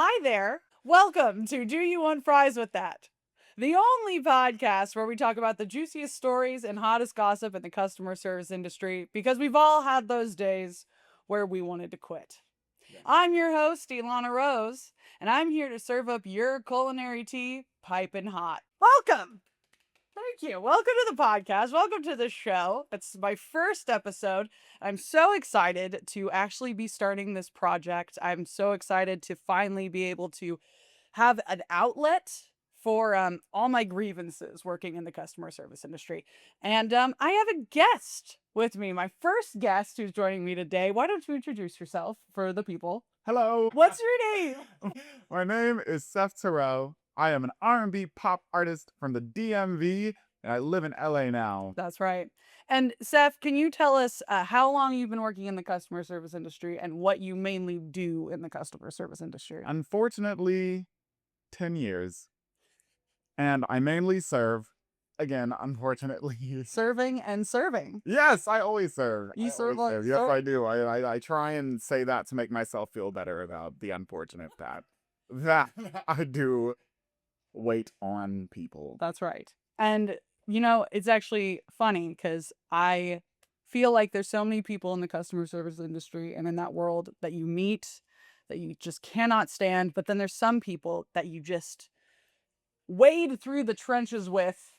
Hi there. Welcome to Do You Want Fries with That? The only podcast where we talk about the juiciest stories and hottest gossip in the customer service industry because we've all had those days where we wanted to quit. Yeah. I'm your host, Elana Rose, and I'm here to serve up your culinary tea piping hot. Welcome! Thank you. Welcome to the podcast. Welcome to the show. It's my first episode. I'm so excited to actually be starting this project. I'm so excited to finally be able to have an outlet for all my grievances working in the customer service industry. And I have a guest with me, my first guest who's joining me today. Why don't you introduce yourself for the people? Hello. What's your name? My name is Seph Tyrell. I am an R&B pop artist from the DMV, and I live in LA now. That's right. And Seph, can you tell us how long you've been working in the customer service industry and what you mainly do in the customer service industry? Unfortunately, 10 years. And I mainly serve. Again, unfortunately. Serving and serving. Yes, I always serve. You I serve always like Yes, so- I do. I try and say that to make myself feel better about the unfortunate that I do wait on people. That's right. And, it's actually funny because I feel like there's so many people in the customer service industry and in that world that you meet that you just cannot stand. But then there's some people that you just wade through the trenches with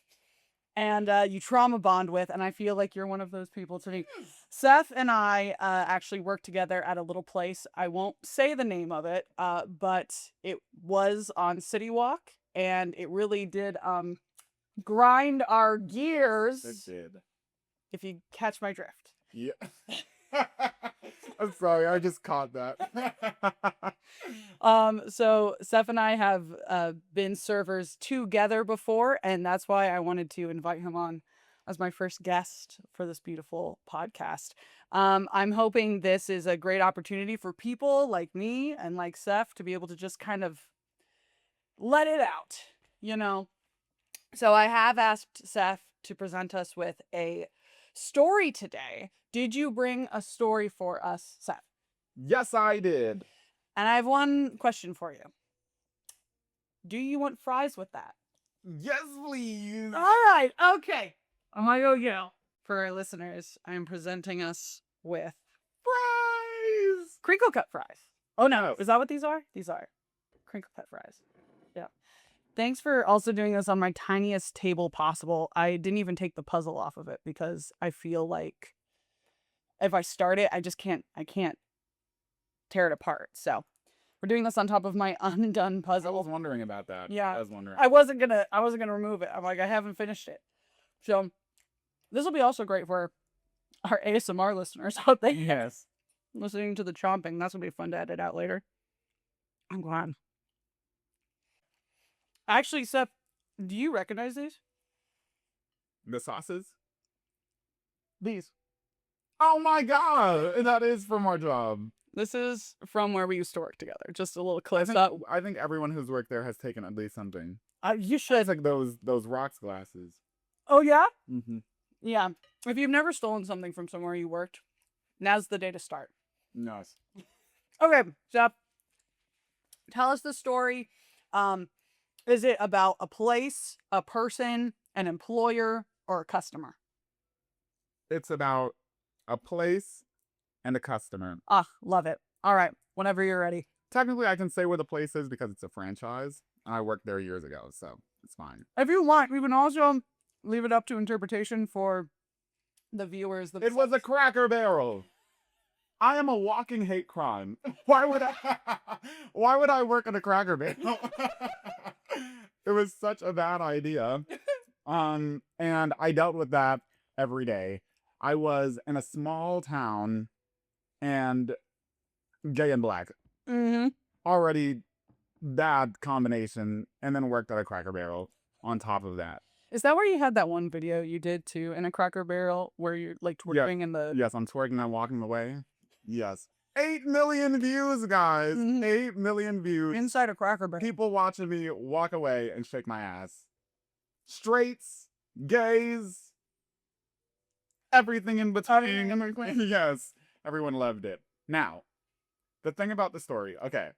and you trauma bond with. And I feel like you're one of those people to me. Seph and I actually worked together at a little place. I won't say the name of it, but it was on City Walk. And it really did grind our gears. It did. If you catch my drift. Yeah. I'm sorry, I just caught that. So Seph and I have been servers together before, and that's why I wanted to invite him on as my first guest for this beautiful podcast. I'm hoping this is a great opportunity for people like me and like Seph to be able to just kind of let it out, So I have asked Seph to present us with a story today. Did you bring a story for us, Seph? Yes, I did. And I have one question for you. Do you want fries with that? Yes, please. All right. Okay. Go. For our listeners, I am presenting us with Fries. crinkle cut fries. Oh, no. Is that what these are? These are crinkle cut fries. Yeah. Thanks for also doing this on my tiniest table possible. I didn't even take the puzzle off of it because I feel like if I start it, I can't tear it apart. So we're doing this on top of my undone I puzzle. was wondering about that. Yeah. I was wondering. I wasn't gonna remove it. I'm like, I haven't finished it. So this will be also great for our ASMR listeners out there. Yes. Listening to the chomping. That's gonna be fun to edit out later. I'm glad. Actually, Seph, do you recognize these? The sauces? These. Oh my god! That is from our job. This is from where we used to work together. Just a little clip. I think everyone who's worked there has taken at least something. You should. It's like those rocks glasses. Oh, yeah? Mm-hmm. Yeah. If you've never stolen something from somewhere you worked, now's the day to start. Nice. Okay, Seph, tell us the story. Is it about a place, a person, an employer, or a customer? It's about a place and a customer. Ah, love it. All right, whenever you're ready. Technically, I can say where the place is because it's a franchise. And I worked there years ago, so it's fine. If you want, we can also leave it up to interpretation for the viewers. It was a Cracker Barrel. I am a walking hate crime. Why would I work at a Cracker Barrel? It was such a bad idea. And I dealt with that every day. I was in a small town and gay and black. Mm-hmm. Already bad combination, and then worked at a Cracker Barrel on top of that. Is that where you had that one video you did too in a Cracker Barrel where you're like twerking in the... Yes, I'm twerking and walking away. Yes. 8 million views, guys. Mhm. 8 million views. inside a Cracker Barrel? People watching me walk away and shake my ass. Straights, gays, everything in between. Yes, everyone loved it. Now, the thing about the story. Okay.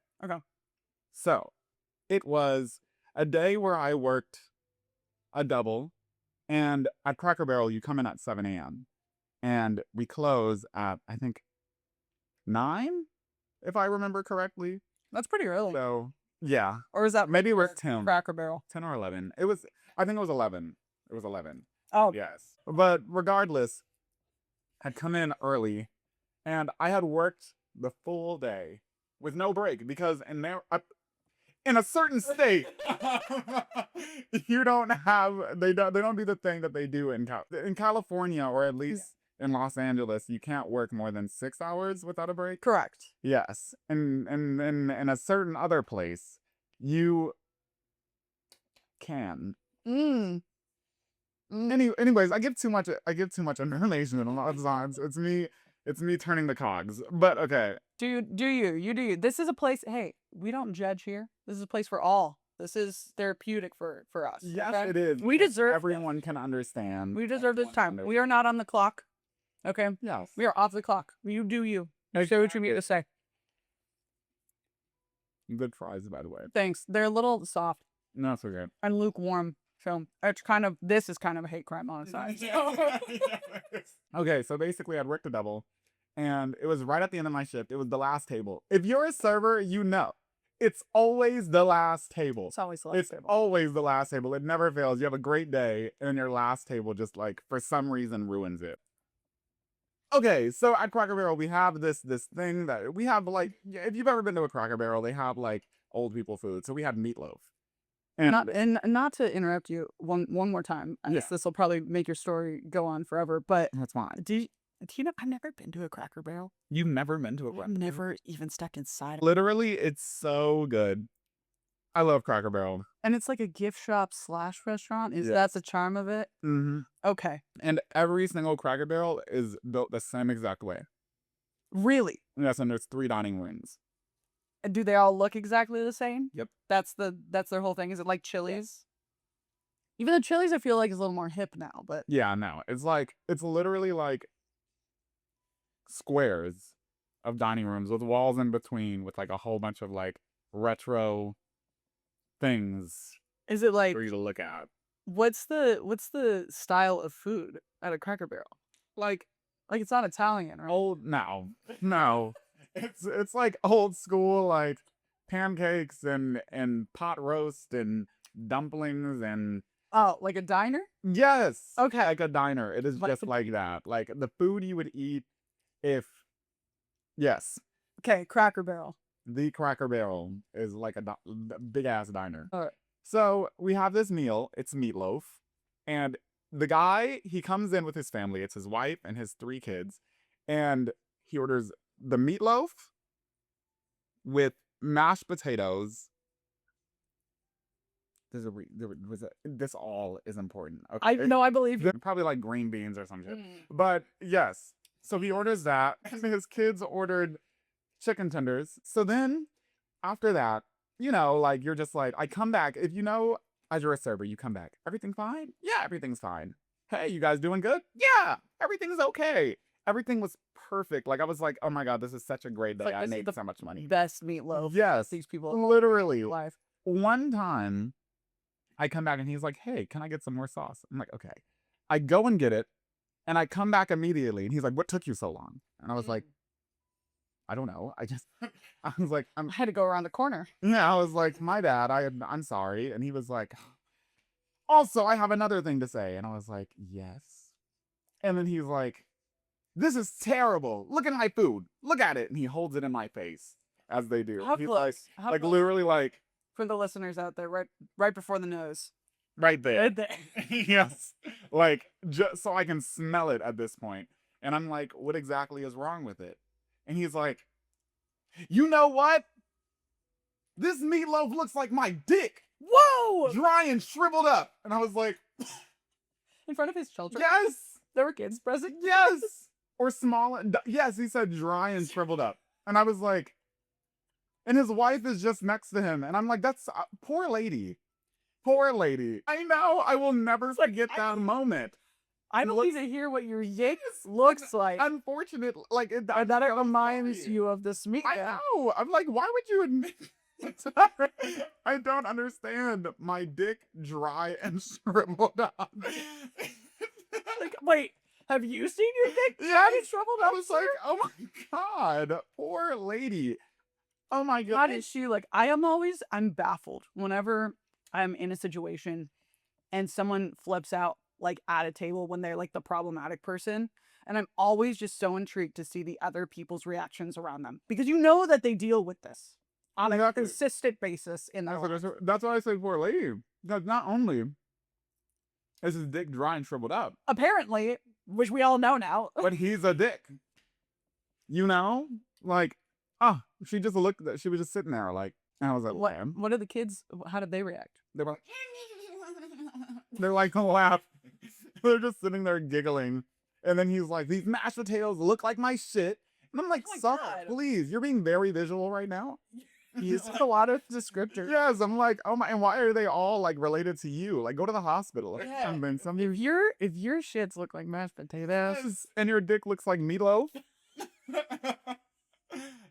So it was a day where I worked a double, and at Cracker Barrel, you come in at 7 a.m. and we close at, I think, 9, if I remember correctly. That's pretty early. So, yeah. Or is that Maybe we're 10, Cracker Barrel? 10 or 11. I think it was 11. It was 11. Oh, Yes. But regardless, I'd come in early, and I had worked the full day with no break because in a certain state, you don't have they don't do the thing that they do in California, or at least in Los Angeles. You can't work more than 6 hours without a break. correct. Yes, and in a certain other place, you can. Mm. Anyways, I give too much information a lot of times. It's me turning the cogs. But okay. You do you. This is a place, hey, we don't judge here. This is a place for all. This is therapeutic for us. Yes, okay? it is. We deserve everyone can understand. We deserve this time. We are not on the clock. Okay? Yes. We are off the clock. You do you. Say what you need to say. Good fries, by the way. Thanks. They're a little soft No, it's okay. and lukewarm. So this is kind of a hate crime on its side. Okay, so basically I'd worked a double, and it was right at the end of my shift. It was the last table. If you're a server, you know. It's always the last table. It's always the last table. Always the last table. It never fails. You have a great day, and then your last table just, like, for some reason ruins it. Okay, so at Cracker Barrel, we have this thing that we have, like, if you've ever been to a Cracker Barrel, they have, like, old people food. So we had meatloaf. And not to interrupt you one more time. I guess Yeah. this will probably make your story go on forever. But That's fine. do you know? I've never been to a Cracker Barrel. You've never been to a Cracker I've Barrel? never even stepped inside. Literally, it's so good. I love Cracker Barrel. And it's like a gift shop / restaurant. Is Yes. that the charm of it? Mm-hmm. Okay. And every single Cracker Barrel is built the same exact way. Really? Yes, and there's 3 dining rooms. And do they all look exactly the same? Yep. That's their whole thing. Is it like Chili's? Even though Chili's, I feel like is a little more hip now. But Yeah, no. It's literally like squares of dining rooms with walls in between, with like a whole bunch of like retro things is it like for you to look at. what's the style of food at a Cracker Barrel? Like Like it's not Italian, right? old no. It's like old school, like pancakes and pot roast and dumplings and Oh, like a diner? yes. Okay. Like a diner. It is Like- just like that. Like the food you would eat if yes. Okay, Cracker Barrel. The Cracker Barrel is like a big ass diner. All right. So we have this meal. It's meatloaf, and the guy, he comes in with his family. It's his wife and his 3 kids, and he orders the meatloaf with mashed potatoes. This all is important. Okay? I believe you. Probably like green beans or some shit. Mm. But yes, so he orders that, and his kids ordered chicken tenders. So then, after that, like you're just like, I come back. If as you're a server, you come back. Everything fine? Yeah, everything's fine. Hey, you guys doing good? Yeah, everything's okay. Everything was perfect. Like I was like, oh my god, this is such a great day. Like, I this is made the so much money. Best meatloaf. Yes, These people literally. live. One time, I come back and he's like, hey, can I get some more sauce? I'm like, okay. I go and get it, and I come back immediately, and he's like, what took you so long? And I was like, I don't know. I was like, I had to go around the corner. I was like, my bad. I'm sorry. And he was like, also, I have another thing to say. And I was like, yes. And then he's like, this is terrible. Look at my food. Look at it. And he holds it in my face, as they do. How He's close? How like close? literally like For the listeners out there, right before the nose. right there. Right there. Yes. Like, just so I can smell it at this point. And I'm like, what exactly is wrong with it? And he's like, you know what? This meatloaf looks like my dick. Whoa! Dry and shriveled up. And I was like, In front of his children. yes. There were kids present. Yes. Or small. Yes, he said dry and shriveled up. And I was like, and his wife is just next to him. And I'm like, that's poor lady. Poor lady. I know. I will never forget that moment. I don't need to hear what your yik looks like. Unfortunate. Like, That reminds you of this meat. I know. I'm like, why would you admit? I don't understand. My dick dry and shriveled up. Like, wait, have you seen your dick Yeah, dry and shriveled I up? was like, oh my god, poor lady. Oh my How god. did she like? I'm baffled whenever I'm in a situation and someone flips out like at a table when they're like the problematic person. And I'm always just so intrigued to see the other people's reactions around them because you know that they deal with this on a Exactly. consistent basis in their lives. That's why I say poor lady. Because not only is his dick dry and shriveled up, Apparently, which we all know now. but he's a dick. You know? Like, she just looked, she was just sitting there like, and I was like, What are the kids? How did they react? They were like, they're like, laugh. They're just sitting there giggling. And then he's like, these mashed potatoes look like my shit. And I'm like, Oh my sucker, God. please. You're being very visual right now. He's a lot of descriptors. Yes, I'm like, oh my, and why are they all like related to you? Like, go to the hospital or something. If your shits look like mashed potatoes, Yes, and your dick looks like meatloaf,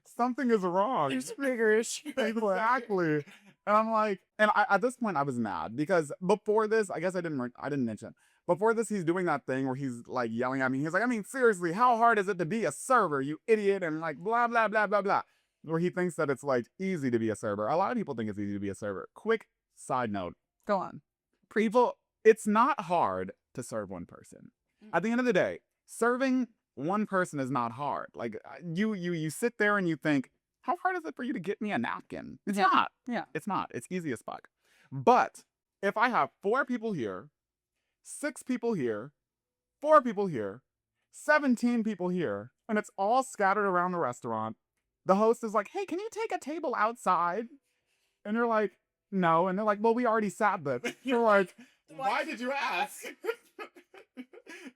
something is wrong. there's bigger issues. Exactly. And I'm like, and at this point I was mad because before this, I guess I didn't mention. Before this, he's doing that thing where he's like yelling at me. He's like, I mean, seriously, how hard is it to be a server, you idiot? And like, blah, blah, blah, blah, blah. Where he thinks that it's like easy to be a server. A lot of people think it's easy to be a server. Quick side note. Go on. People, it's not hard to serve one person. At the end of the day, serving one person is not hard. Like you sit there and you think, how hard is it for you to get me a napkin? It's not. Yeah. It's not. It's easy as fuck. But if I have 4 people here, 6 people here, 4 people here, 17 people here, and it's all scattered around the restaurant, the host is like, hey, can you take a table outside? And you're like, no. And they're like, well, we already sat there. You're like, why did you ask?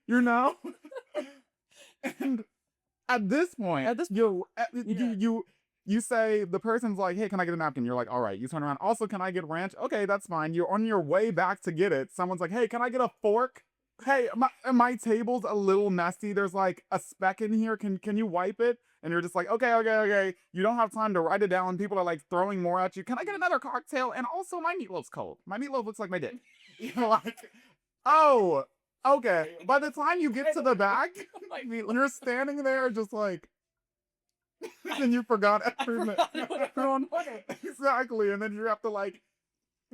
You know? And at this point, you say, the person's like, hey, can I get a napkin? You're like, all right. You turn around. Also, can I get ranch? Okay, that's fine. You're on your way back to get it. Someone's like, hey, can I get a fork? Hey, my table's a little messy. There's like a speck in here. Can you wipe it? And you're just like, okay. You don't have time to write it down. People are like throwing more at you. Can I get another cocktail? And also, my meatloaf's cold. My meatloaf looks like my dick. You're like, oh, okay. By the time you get to the back, when you're standing there just like, and you forgot everything. Exactly. And then you have to like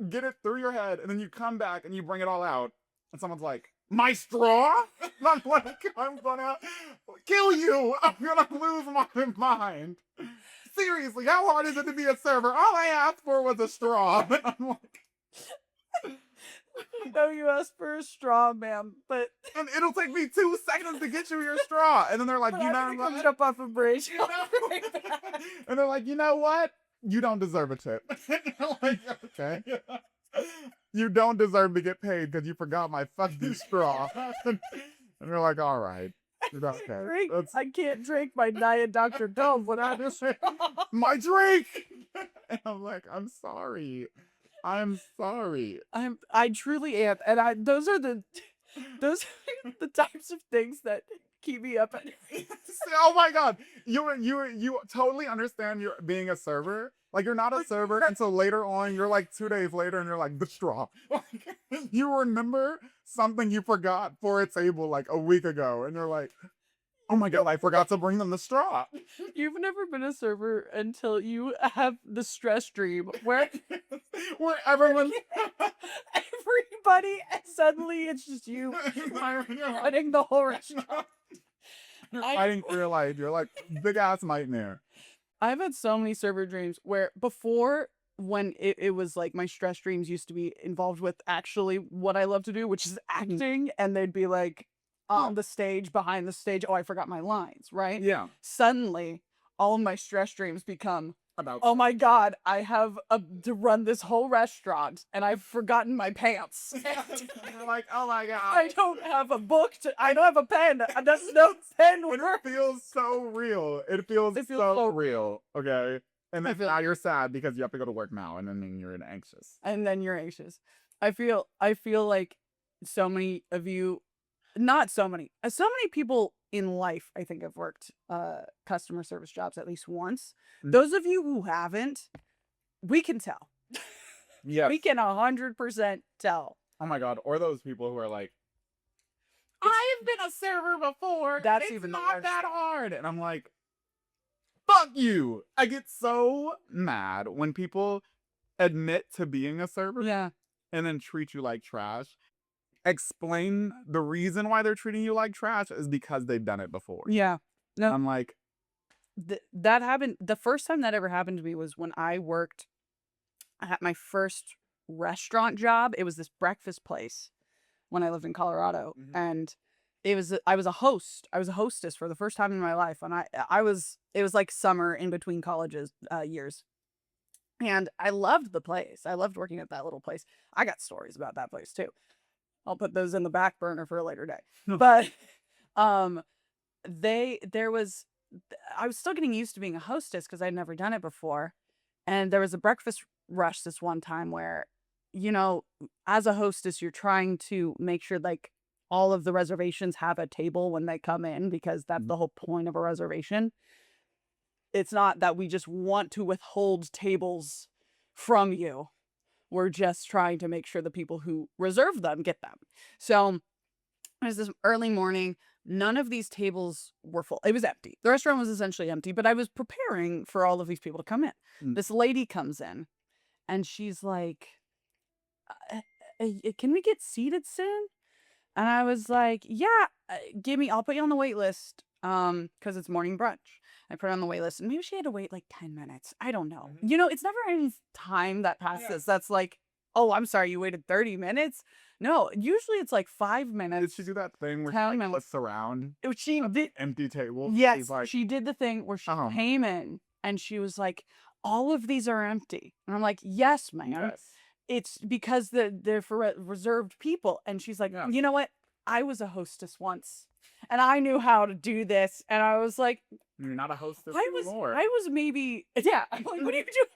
get it through your head. And then you come back and you bring it all out. And someone's like, my straw? I'm like, I'm gonna kill you. I'm gonna lose my mind. Seriously, how hard is it to be a server? All I asked for was a straw. And I'm like, No, you asked for a straw, ma'am, but and it'll take me 2 seconds to get you your straw. And then they're like, you know what? what? Jump off a bridge. And they're like, you know what? You don't deserve a tip. Like, okay. You don't deserve to get paid because you forgot my fucking straw. And they're like, all right. Okay. I can't drink my Diet Dr. Dove without a straw. My drink! And I'm like, I'm sorry. I'm sorry. I truly am. And those are the types of things that keep me up at night. Oh my god. You totally understand you're being a server. Like, you're not a server until later on, you're like 2 days later and you're like, the straw. You remember something you forgot for a table like a week ago. And you're like, oh my god, I forgot to bring them the straw. You've never been a server until you have the stress dream where everyone, everybody, and suddenly it's just you running the whole restaurant. You're fighting for your life. You're like, big ass nightmare. I've had so many server dreams where before, when it was like my stress dreams used to be involved with actually what I love to do, which is acting, and they'd be like on the stage, behind the stage, oh, I forgot my lines, right? Yeah. Suddenly, all of my stress dreams become, About oh my god, I have to run this whole restaurant, and I've forgotten my pants. You're like, oh my god. I don't have a book I don't have a pen. There's no pen. It feels so real. It feels so real. Okay. And then now you're sad because you have to go to work now, and then you're anxious. And then you're anxious. I feel like so many of you, not so many people in life, I think, have worked customer service jobs at least once. Those of you who haven't, we can tell. Yes. We can 100% tell. Oh my God. Or those people who are like, I've been a server before. That's it's even the not worst. that hard. And I'm like, fuck you. I get so mad when people admit to being a server Yeah. and then treat you like trash. Explain the reason why they're treating you like trash is because they've done it before. Yeah. No, I'm like, that happened. The first time that ever happened to me was when I worked at my first restaurant job. It was this breakfast place when I lived in Colorado, and I was a host. I was a hostess for the first time in my life, and it was like summer in between colleges years, and I loved the place. I loved working at that little place. I got stories about that place too. I'll put those in the back burner for a later day. But um there was I was still getting used to being a hostess because I'd never done it before. And there was a breakfast rush this one time where, as a hostess, you're trying to make sure like all of the reservations have a table when they come in, because that's the whole point of a reservation. It's not that we just want to withhold tables from you. We're just trying to make sure the people who reserve them get them. So it was this early morning. None of these tables were full. It was empty. The restaurant was essentially empty, but I was preparing for all of these people to come in. This lady comes in and she's like, can we get seated soon? And I was like, yeah, I'll put you on the wait list. Because it's morning brunch. I put her on the wait list, and maybe she had to wait like 10 minutes. I don't know. It's never any time that passes that's like, oh, I'm sorry, you waited 30 minutes. No, usually it's like 5 minutes. did she do that thing where 10 she minutes. flips around She did. empty table? Yes, She's like, she did the thing where she came in and she was like, all of these are empty. And I'm like, yes, ma'am. yes. It's because they're for reserved people. And she's like, you know what? I was a hostess once, and I knew how to do this. And I was like, You're not a hostess anymore. anymore. I was maybe, yeah. I'm like, what do you do?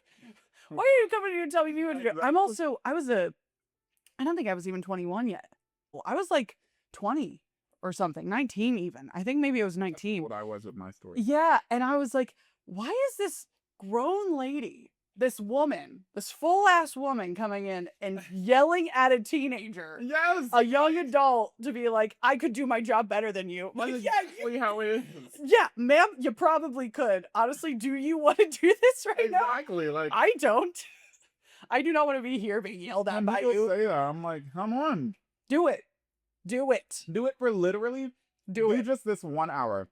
Why are you coming here and telling me what to do? I don't think I was even 21 yet. Well, I was like 20 or something, 19 even. I think maybe I was 19. That's what I was with my story. Yeah. And I was like, why is this grown lady, this woman, this full ass woman coming in and yelling at a teenager, Yes, a young adult, to be like, I could do my job better than you. That's Like, exactly how it is. yeah, ma'am, you probably could. Honestly, do you want to do this right now? Exactly. Like, I don't. I do not want to be here being yelled at by you. say that. I'm like, come on. Do it. Do it. Do it for literally. Do it. Just this 1 hour.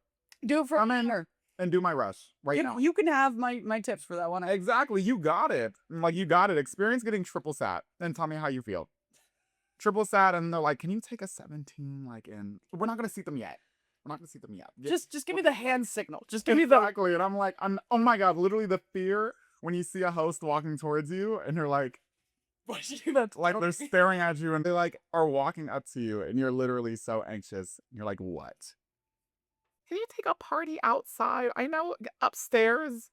Do it for Come in and do my rush right now. You can have my tips for that one. Exactly. You got it. Like, you got it. Experience getting triple sat and tell me how you feel. Triple sat, and they're like, can you take a 17? Like, and we're not going to seat them yet. We're not going to seat them yet. Just give me the hand signal. Just give me the. Exactly. And I'm like, oh my God, literally the fear when you see a host walking towards you and you're like, like they're staring at you and they like are walking up to you and you're literally so anxious. You're like, what? Can you take a party outside? I know, upstairs,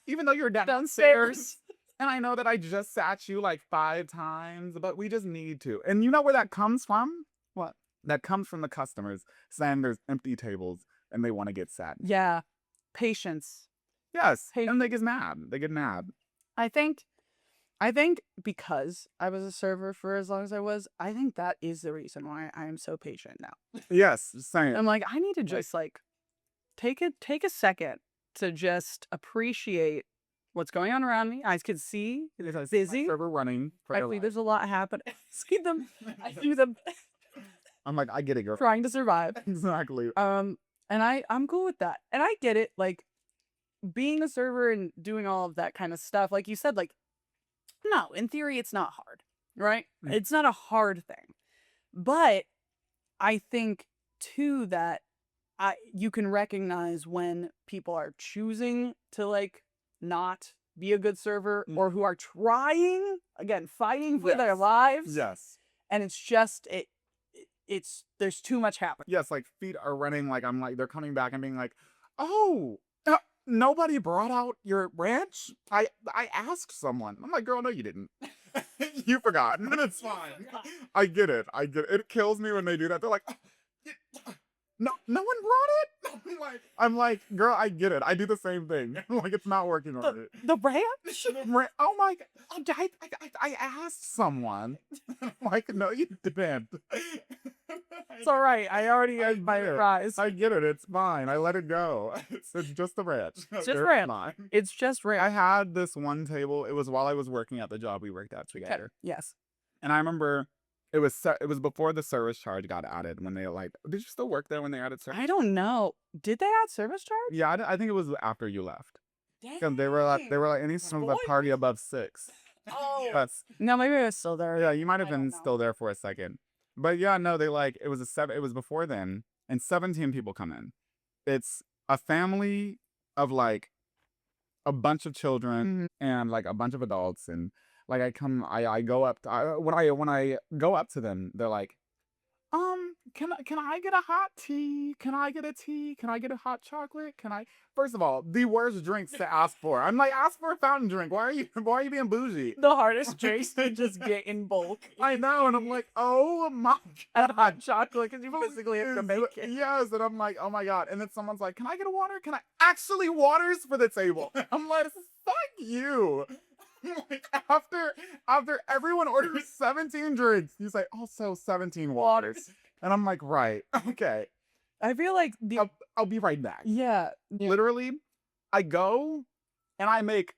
even though you're downstairs. And I know that I just sat you like 5 times, but we just need to. And you know where that comes from? What? That comes from the customers saying there's empty tables and they want to get sat. Yeah. Patience. Yes. And they get mad. They get mad. I think because I was a server for as long as I was, I think that is the reason why I am so patient now. Yes, same. I'm like, I need to just like take a second to just appreciate what's going on around me. Eyes can see. It's busy. Server running. Actually, there's a lot happening. I see them. I'm like, I get it, girl. Trying to survive. Exactly. And I'm cool with that. And I get it. Like, being a server and doing all of that kind of stuff, like you said, like, no, in theory, it's not hard, right? It's not a hard thing. But I think, too, that you can recognize when people are choosing to, like, not be a good server or who are trying, again, fighting for their lives. Yes. And it's just, there's too much happening. Yes, like, feet are running, like, I'm like, they're coming back and being like, oh, nobody brought out your ranch? I asked someone. I'm like, girl, no, you didn't. You forgot. It's fine. I get it. It kills me when they do that. They're like, no one brought it. I'm like, girl, I get it. I do the same thing. Like, it's not working on it. The ranch? Oh my god. I asked someone. Like, no, you didn't. It's all right. I already had my fries. I get it. It's fine. I let it go. It's just the ranch. It's just ranch. Fine. It's just ranch. I had this one table. It was while I was working at the job we worked at together. Yes. And I remember it was before the service charge got added, when they like, did you still work there when they added service? I don't know. Did they add service charge? Yeah, I think it was after you left. Dang. Because they were like, any from the party above 6. Oh. Yes. No, maybe I was still there. Yeah, you might have been still there for a second. But yeah, no, they like, it was before then, and 17 people come in. It's a family of like a bunch of children and like a bunch of adults, and like I go up when I go up to them, they're like, can I get a hot tea? Can I get a tea? Can I get a hot chocolate? First of all, the worst drinks to ask for. I'm like, ask for a fountain drink. Why are you being bougie? The hardest drinks to just get in bulk. I know, and I'm like, oh my god, hot chocolate, because you physically have to make it. Yes, and I'm like, oh my god. And then someone's like, can I get a water? Actually, water's for the table. I'm like, fuck you. Like, after everyone orders 17 drinks, you say, also 17 waters. And I'm like, right, okay. I feel like I'll be right back. Yeah. Literally, I go and I make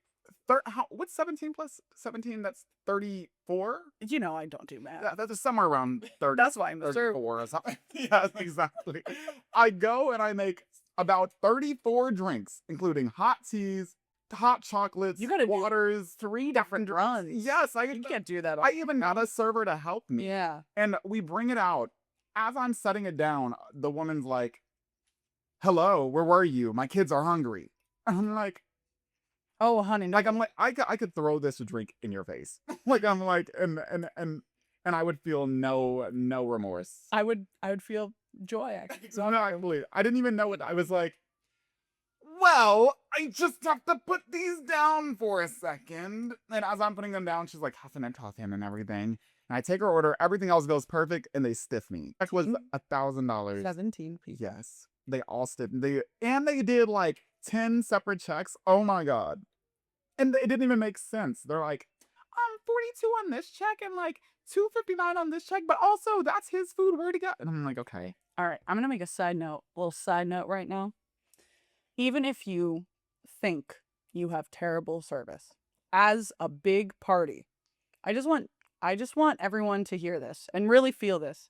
what's 17 plus 17? That's 34. You know, I don't do math. That's somewhere around 30. That's why I'm 34 or something. Yes, exactly. I go and I make about 34 drinks, including hot teas, hot chocolates, you gotta waters, 3 different runs. Yes, you can't do that. I even got a server to help me. Yeah. And we bring it out. As I'm setting it down, the woman's like, hello, where were you? My kids are hungry. And I'm like, oh, honey. No. Like, I'm like, I could throw this drink in your face. Like, I'm like, and I would feel no remorse. I would feel joy, actually. So I didn't even know what I was like. Well, I just have to put these down for a second. And as I'm putting them down, she's like huffing and puffing and everything. And I take her order. Everything else goes perfect, and they stiff me. That was $1,000. 17 people. Yes, they all stiff. They did like 10 separate checks. Oh my god, and it didn't even make sense. They're like, 42 on this check and like $259 on this check, but also that's his food. Where'd he go? And I'm like, okay. All right, I'm gonna make a little side note right now. Even if you think you have terrible service, as a big party, I just want everyone to hear this and really feel this.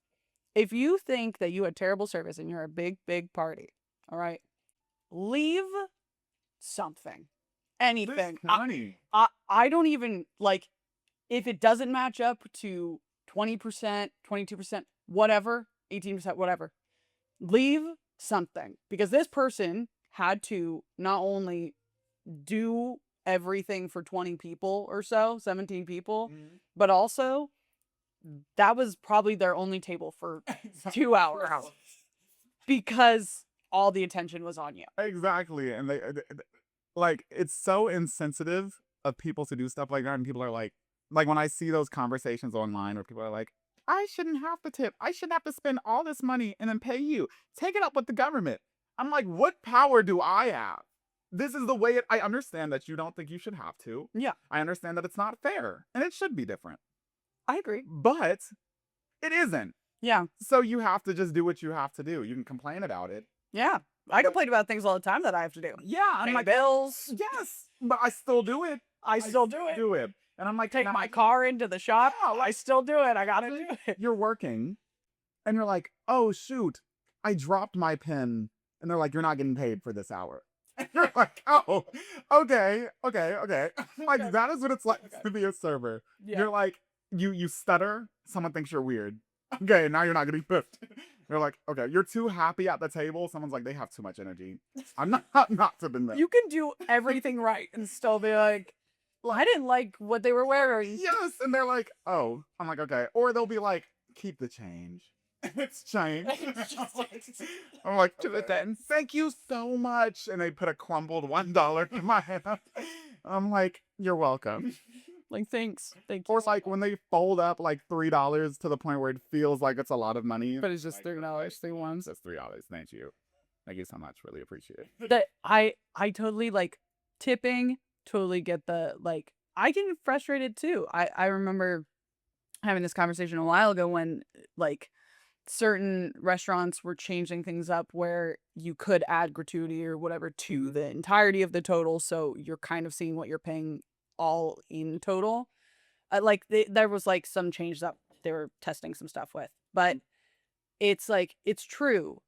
If you think that you had terrible service and you're a big party, all right, leave something, anything. Honey. I don't even, like, if it doesn't match up to 20%, 22%, whatever, 18%, whatever, leave something, because this person had to not only do everything for 20 people or so, 17 people, but also that was probably their only table for 2 hours because all the attention was on you. Exactly. And they like, it's so insensitive of people to do stuff like that. And people are like when I see those conversations online where people are like, I shouldn't have to tip. I shouldn't have to spend all this money and then pay you. Take it up with the government. I'm like, what power do I have? This is the way I understand that you don't think you should have to. Yeah. I understand that it's not fair and it should be different. I agree. But it isn't. Yeah. So you have to just do what you have to do. You can complain about it. Yeah. I complain about things all the time that I have to do. Yeah. I'm like, bills. Yes. But I still do it. I still do it. And I'm like, take my car into the shop. Yeah, I still do it. I gotta do it. You're working and you're like, oh shoot, I dropped my pen. And they're like, you're not getting paid for this hour. And you're like, oh, okay. Like, that is what it's like to be a server. Yeah. You're like, you stutter, someone thinks you're weird. Okay, now you're not getting pipped. You're like, okay, you're too happy at the table. Someone's like, they have too much energy. I'm not tipping them. You can do everything right and still be like, well, I didn't like what they were wearing. Yes, and they're like, oh. I'm like, okay. Or they'll be like, keep the change. It's change. I'm like, then thank you so much. And they put a crumbled $1 in my hand. I'm like, you're welcome. Like, thanks. Thank you. Or it's like when they fold up like $3 to the point where it feels like it's a lot of money. But it's just $3, 3 ones. That's $3. Thank you. Thank you so much. Really appreciate it. That I totally like tipping, totally get the like I get frustrated too. I remember having this conversation a while ago when like certain restaurants were changing things up where you could add gratuity or whatever to the entirety of the total, so you're kind of seeing what you're paying all in total. Like there was like some change that they were testing some stuff with, but it's like it's true.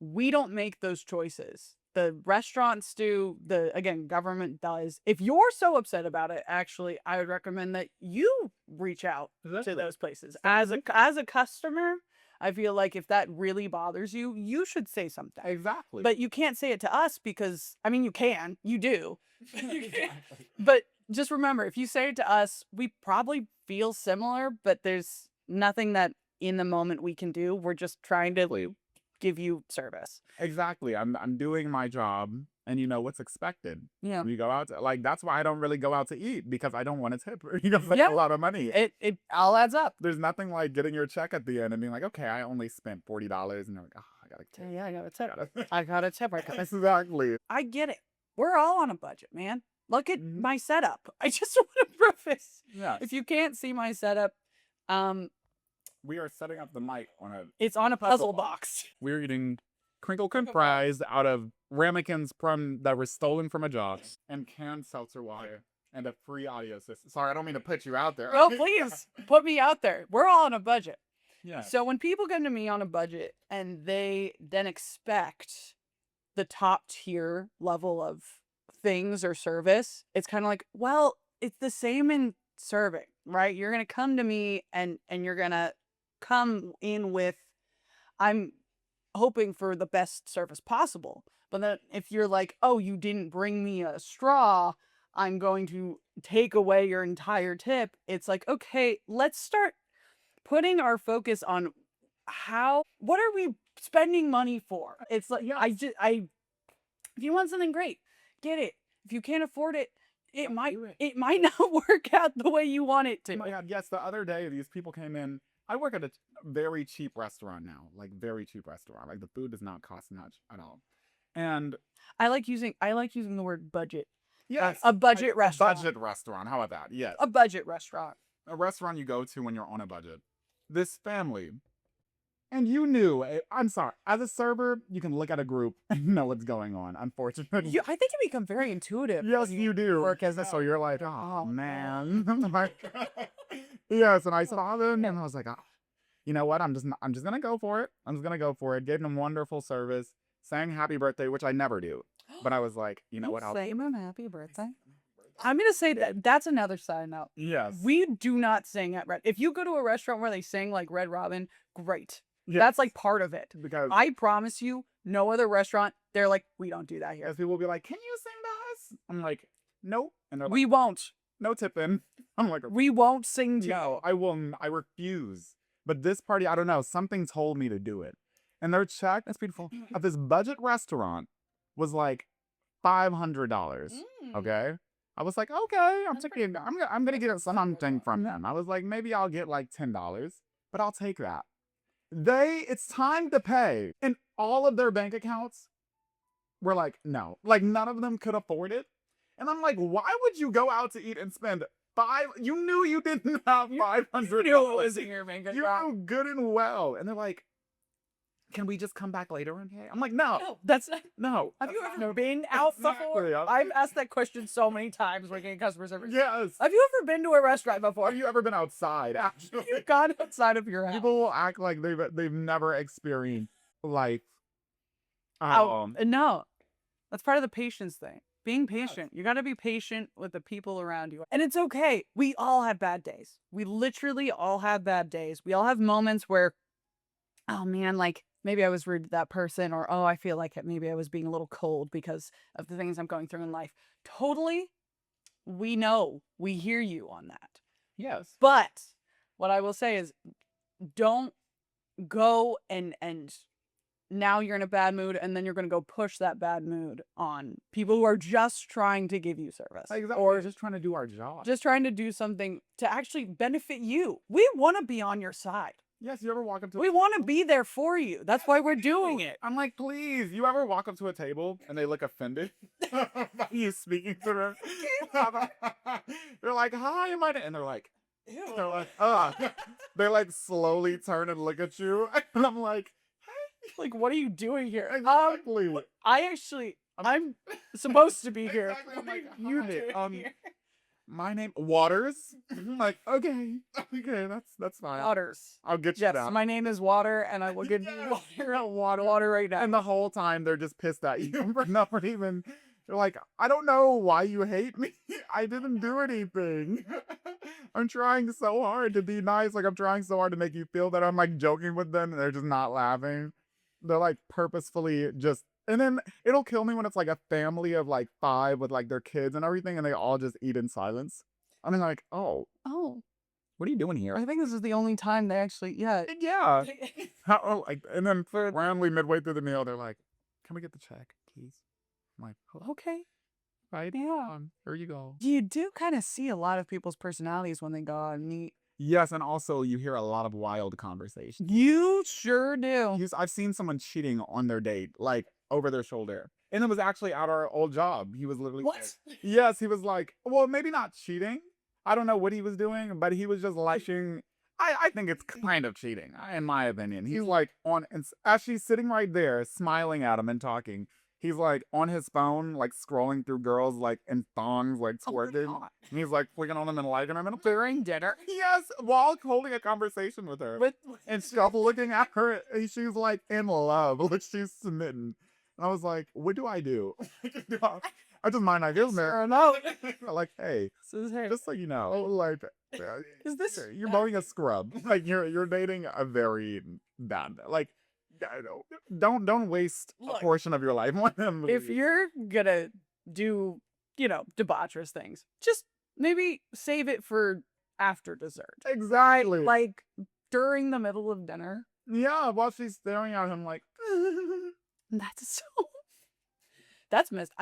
We don't make those choices. The restaurants do. The again, government does. If you're so upset about it, actually, I would recommend that you reach out to those places as a customer. I feel like if that really bothers you, you should say something. Exactly. But you can't say it to us because, I mean, you can. You do. But just remember, if you say it to us, we probably feel similar, but there's nothing that in the moment we can do. We're just trying to give you service. Exactly. I'm doing my job, and you know what's expected. Yeah. We go out to, like, that's why I don't really go out to eat, because I don't want to tip. You know, like Yeah. a lot of money. It all adds up. There's nothing like getting your check at the end and being like, okay, I only spent $40, and you're like, oh, I gotta tip. Yeah, I got a tip. I got a tip. Exactly. I get it. We're all on a budget, man. Look at Mhm. my setup. I just want to preface. Yeah. If you can't see my setup, We are setting up the mic on a. it's on a puzzle box. We're eating crinkle cut fries out of ramekins that were stolen from a job, and canned seltzer water, and a free audio system. Sorry, I don't mean to put you out there. Oh, please put me out there. We're all on a budget. Yeah. So when people come to me on a budget and they then expect the top tier level of things or service, it's kind of like, well, it's the same in serving, right? You're going to come to me and you're going to come in with, I'm hoping for the best service possible. But then if you're like, oh, you didn't bring me a straw, I'm going to take away your entire tip. It's like, okay, let's start putting our focus on what are we spending money for? It's like, if you want something great, get it. If you can't afford it, it might not work out the way you want it to. Oh my God, yes. The other day, these people came in. I work at a very cheap restaurant now, like very cheap restaurant. Like the food does not cost much at all. And I like using the word budget. yes, A budget restaurant. Budget restaurant. How about that? Yes. A budget restaurant. A restaurant you go to when you're on a budget. This family. And you knew, I'm sorry, as a server, you can look at a group and know what's going on, unfortunately. I think you become very intuitive. Yes, you do. Work as a so you're like, oh, man. Yes, and I saw them, and I was like, oh, you know what? I'm just gonna go for it. I'm just gonna go for it. Gave them wonderful service, sang happy birthday, which I never do. But I was like, you know what? I'll say him happy birthday. I'm gonna say that's another side note. Yes. We do not sing at Red. If you go to a restaurant where they sing like Red Robin, great. Yes. That's like part of it. Because I promise you, no other restaurant, they're like, we don't do that here. as people will be like, can you sing to us? I'm like, nope. And they're like, We won't. no tipping. I'm like, We won't sing to no, you. I will. I refuse. But this party, I don't know. Something told me to do it. And their check That's beautiful. at this budget restaurant was like $500. Okay. I was like, okay, I'm gonna get something from them. I was like, maybe I'll get like $10, but I'll take that. It's time to pay. And all of their bank accounts were like, no. Like none of them could afford it. And I'm like, why would you go out to eat and spend you knew you didn't have $500. You knew it was in your bank You account. knew good and well. And they're like, can we just come back later and pay? I'm like, no. No, that's not. No. Have you ever been out before? Exactly. I've asked that question so many times working in customer service. Yes. Have you ever been to a restaurant before? Have you ever been outside? Actually, You've gone outside of your house. people will act like they've never experienced life. No. That's part of the patience thing. Being patient. You got to be patient with the people around you. And it's okay. We all have bad days. We literally all have bad days. We all have moments where, oh man, like maybe I was rude to that person, or oh, I feel like maybe I was being a little cold because of the things I'm going through in life. Totally. We know. We hear you on that. Yes. But what I will say is don't go and now you're in a bad mood, and then you're going to go push that bad mood on people who are just trying to give you service. Exactly. Or just trying to do our job. just trying to do something to actually benefit you. We want to be on your side. Yes, you ever walk up to We want to be there for you. That's why we're doing it. I'm like, please, you ever walk up to a table and they look offended by you speaking to them? They're like, hi, am I? And they're like, they're like, they like slowly turn and look at you. And I'm like, Like, what are you doing here? exactly. I'm supposed to be here. Exactly. I'm like, You hi, doing here? my name Waters. I'm like, okay, that's fine. Waters. I'll get you Yes, that. my name is Water, and I will give you water right now. And the whole time they're just pissed at you for not even. They're like, I don't know why you hate me. I didn't do anything. I'm trying so hard to be nice. Like, I'm trying so hard to make you feel that I'm like joking with them, and they're just not laughing. They're like purposefully just. And then it'll kill me when it's like a family of like 5 with like their kids and everything, and they all just eat in silence. I'm like, oh, Oh, what are you doing here? I think this is the only time they actually, yeah. Yeah. Like, and then randomly midway through the meal, they're like, can we get the check, please? I'm like, oh, Okay. right. Yeah. Here you go. You do kind of see a lot of people's personalities when they go out and eat. Yes, and also you hear a lot of wild conversations. You sure do. I've seen someone cheating on their date, like over their shoulder. And it was actually at our old job. He was literally What? Yes, he was like, well, maybe not cheating. I don't know what he was doing, but he was just lashing. I think it's kind of cheating, in my opinion. He's like as she's sitting right there, smiling at him and talking. He's like on his phone, like scrolling through girls like in thongs, like twerking. God. And he's like clicking on them and liking them. And During dinner. yes, while holding a conversation with her. And she's looking at her, and she's like in love, like she's smitten. And I was like, what do I do? I just mind I feel there. No. Like, hey, just so you know, like, Is this? you're blowing a scrub. Like you're dating a very bad. Like, don't waste a Look, portion of your life on him. If you're gonna do, debaucherous things, just maybe save it for after dessert. Exactly. Like during the middle of dinner. Yeah, while she's staring at him like. That's so. That's missed.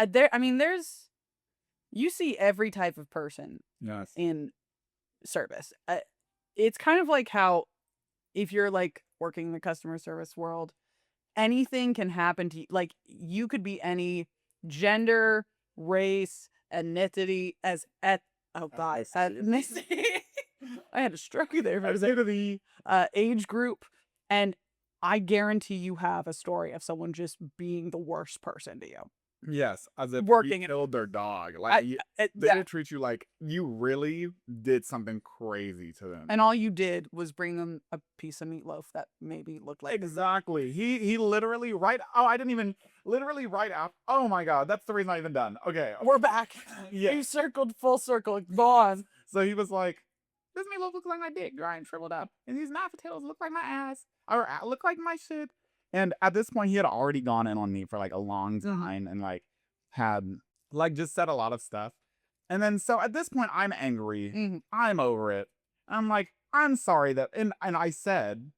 You see every type of person Yes. in service. It's kind of like how if you're like working in the customer service world, anything can happen to you. Like you could be any gender, race, ethnicity, ethnicity. I had a stroke there. Age group, and I guarantee you have a story of someone just being the worst person to you. Yes, as if Working you it. killed their dog. Like they didn't treat you like you really did something crazy to them. And all you did was bring them a piece of meatloaf that maybe looked like exactly. He literally I didn't even literally right after. Oh my god, that's the reason I even done. Okay, We're back. Yeah. You circled full circle. Go on. So he was like, "This meatloaf looks like my dick, dry and shriveled up, and these mashed potatoes look like my ass, or look like my shit." And at this point, he had already gone in on me for like a long time, and like had like just said a lot of stuff. And then so at this point, I'm angry. Mhm. I'm over it. I'm like, I'm sorry that, and I said,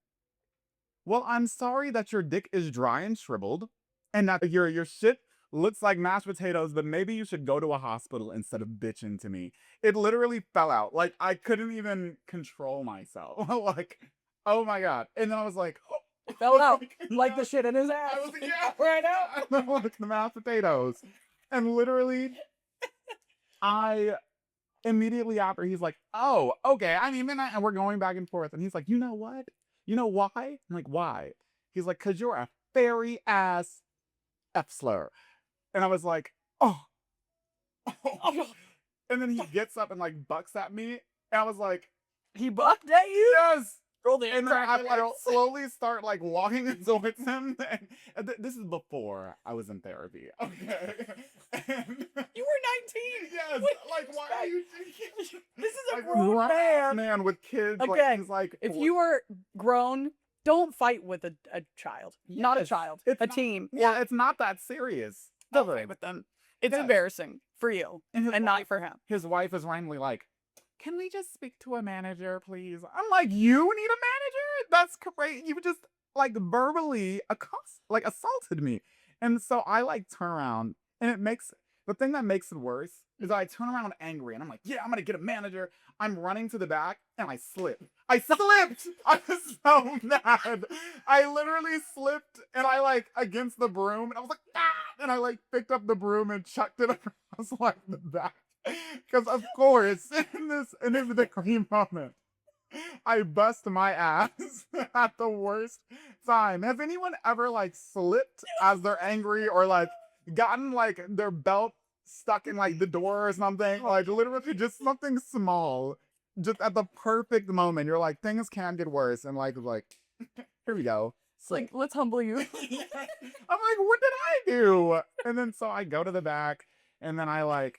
well, I'm sorry that your dick is dry and shriveled, and that your shit looks like mashed potatoes, but maybe you should go to a hospital instead of bitching to me. It literally fell out. Like I couldn't even control myself. Like, oh my god. And then I was like, It fell out like yeah. the shit in his ass. I was like, yeah, Right out. like the mashed potatoes. And literally, I immediately after he's like, oh, okay. I mean, and we're going back and forth. And he's like, you know what? You know why? I'm like, why? He's like, because you're a fairy ass F slur. And I was like, oh. And then he gets up and like bucks at me. And I was like, He bucked at you? yes. Roll the And then I crack. like, slowly start like walking towards him. And this is before I was in therapy. Okay. And, You were 19. yes. What Like, do you why are you expect? This is a like, grown man. man with kids? Okay, Like, he's like, If you are grown, don't fight with a child. Not a Yes, child. it's A not- teen. yeah, it's not that serious. Don't fight with them. It's Yes. embarrassing for you his and not wife- for him. His wife is randomly like, can we just speak to a manager, please? I'm like, you need a manager? That's great. You just like verbally assaulted me. And so I like turn around and the thing that makes it worse is I turn around angry and I'm like, yeah, I'm gonna get a manager. I'm running to the back and I slipped. I slipped! I was so mad. I literally slipped and I like against the broom and I was like, ah! And I like picked up the broom and chucked it across like the back. Because of course, in this victory moment, I bust my ass at the worst time. Has anyone ever like slipped as they're angry or like gotten like their belt stuck in like the door or something? Like literally just something small. Just at the perfect moment. You're like, things can get worse. And like, here we go. It's like, let's humble you. I'm like, what did I do? And then so I go to the back and then I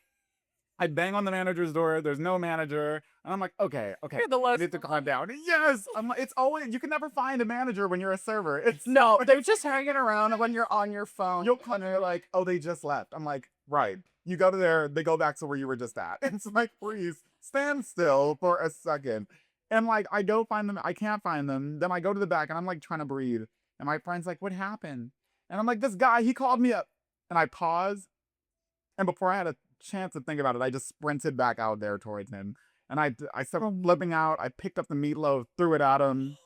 bang on the manager's door. There's no manager. And I'm like, okay. You're the I lowest. need to calm down. Yes. I'm like, it's always, you can never find a manager when you're a server. It's No, they're just hanging around when you're on your phone. You'll come and you're like, oh, they just left. I'm like, right. You go to there, they go back to where you were just at. It's like, please stand still for a second. And like, I go find them. I can't find them. Then I go to the back and I'm like trying to breathe. And my friend's like, what happened? And I'm like, this guy, he called me up. And I pause. And before I had a chance to think about it, I just sprinted back out there towards him. And I started flipping out. I picked up the meatloaf, threw it at him.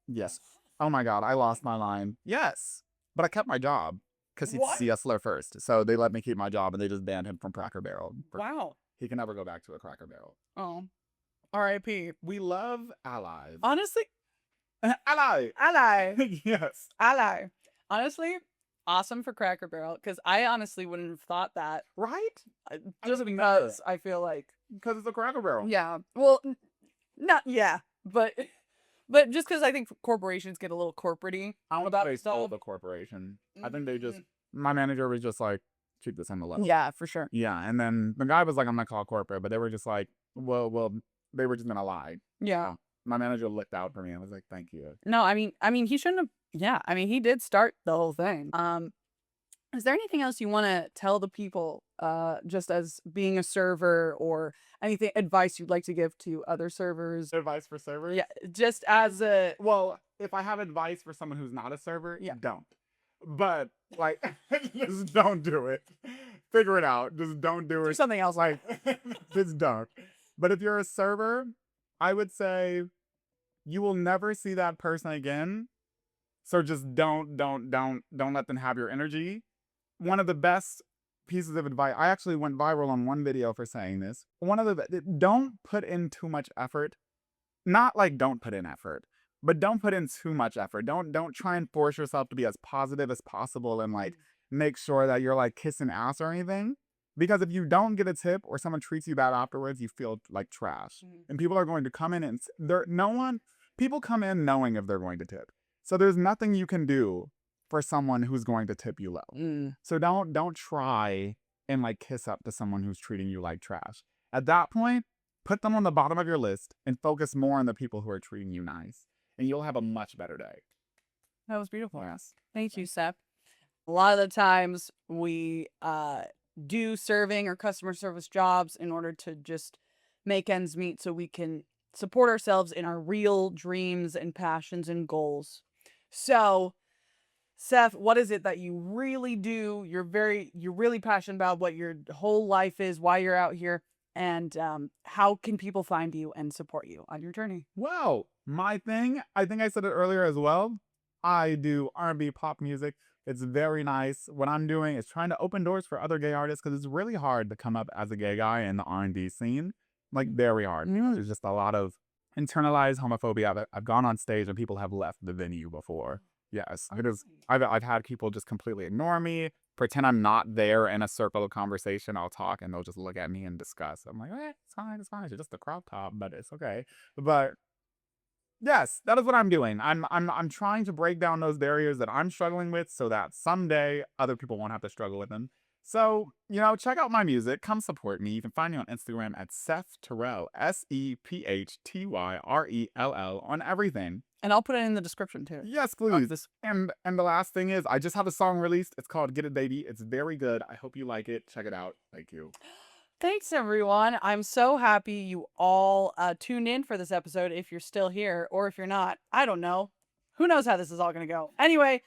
Yes. Oh my God, I lost my line. Yes. But I kept my job because he'd What? see us first. So they let me keep my job and they just banned him from Cracker Barrel. Wow. He can never go back to a Cracker Barrel. Oh. R.I.P. We love allies. Honestly, Ally. ally. Yes. Ally. Honestly, awesome for Cracker Barrel because I honestly wouldn't have thought that. Right? Just don't because I feel like, Because it's a Cracker Barrel. yeah. Well, not yeah, but just because I think corporations get a little corporate-y I don't about think they stole stuff. the corporation. I think they just, my manager was just like, keep this on the level. Yeah, for sure. Yeah, and then the guy was like, I'm not called corporate, but they were just like, well, they were just gonna lie. Yeah. My manager looked out for me. I was like, thank you. No, I mean, he shouldn't have. Yeah, I mean, he did start the whole thing. Is there anything else you want to tell the people, just as being a server, or anything advice you'd like to give to other servers? Advice for servers? Yeah, just as a Well, if I have advice for someone who's not a server, Yeah. don't. But like, just don't do it. Figure it out. Just don't do do it. something else. Like, just don't. But if you're a server, I would say you will never see that person again. So just don't let them have your energy. One of the best pieces of advice, I actually went viral on one video for saying this. Don't put in too much effort. Not like don't put in effort, but don't put in too much effort. Don't try and force yourself to be as positive as possible and like make sure that you're like kissing ass or anything. Because if you don't get a tip or someone treats you bad afterwards, you feel like trash. And people are going to come in and people come in knowing if they're going to tip. So there's nothing you can do for someone who's going to tip you low. So don't try and like kiss up to someone who's treating you like trash. At that point, put them on the bottom of your list and focus more on the people who are treating you nice. And you'll have a much better day. That was beautiful. Yes. Thank you, Seph. A lot of the times we do serving or customer service jobs in order to just make ends meet so we can support ourselves in our real dreams and passions and goals. So, Seph, what is it that you really do? You're really passionate about what your whole life is, why you're out here, and how can people find you and support you on your journey? Well, my thing, I think I said it earlier as well. I do R&B pop music. It's very nice. What I'm doing is trying to open doors for other gay artists because it's really hard to come up as a gay guy in the R&B scene. Like, very hard. There's just a lot of internalized homophobia. I've gone on stage and people have left the venue before. Yes, it is. I've had people just completely ignore me, pretend I'm not there in a circle of conversation. I'll talk and they'll just look at me in disgust. I'm like, it's fine. It's just a crop top, but it's okay. But yes, that is what I'm doing. I'm trying to break down those barriers that I'm struggling with so that someday other people won't have to struggle with them. So, check out my music. Come support me. You can find me on Instagram at Seph Tyrell, SEPHTYRELL on everything. And I'll put it in the description too. Yes, please. And the last thing is, I just have a song released. It's called Get It Baby. It's very good. I hope you like it. Check it out. Thank you. Thanks, everyone. I'm so happy you all tuned in for this episode. If you're still here, or if you're not, I don't know. who knows how this is all going to go. Anyway,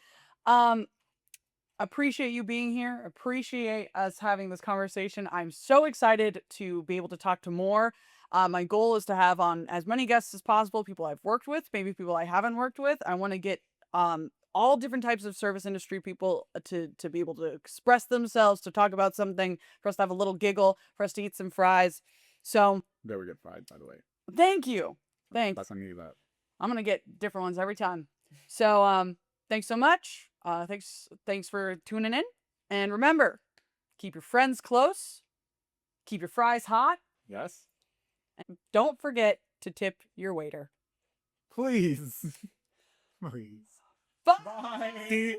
appreciate you being here. Appreciate us having this conversation. I'm so excited to be able to talk to more. My goal is to have on as many guests as possible, people I've worked with, maybe people I haven't worked with. I want to get all different types of service industry people to be able to express themselves, to talk about something, for us to have a little giggle, for us to eat some fries. So Very good fried, by the way. thank you. Thanks. That's on you, that. I'm gonna get different ones every time. So thanks so much. Thanks for tuning in. And remember, keep your friends close, keep your fries hot, Yes? and don't forget to tip your waiter. Please. Please. Bye. Bye.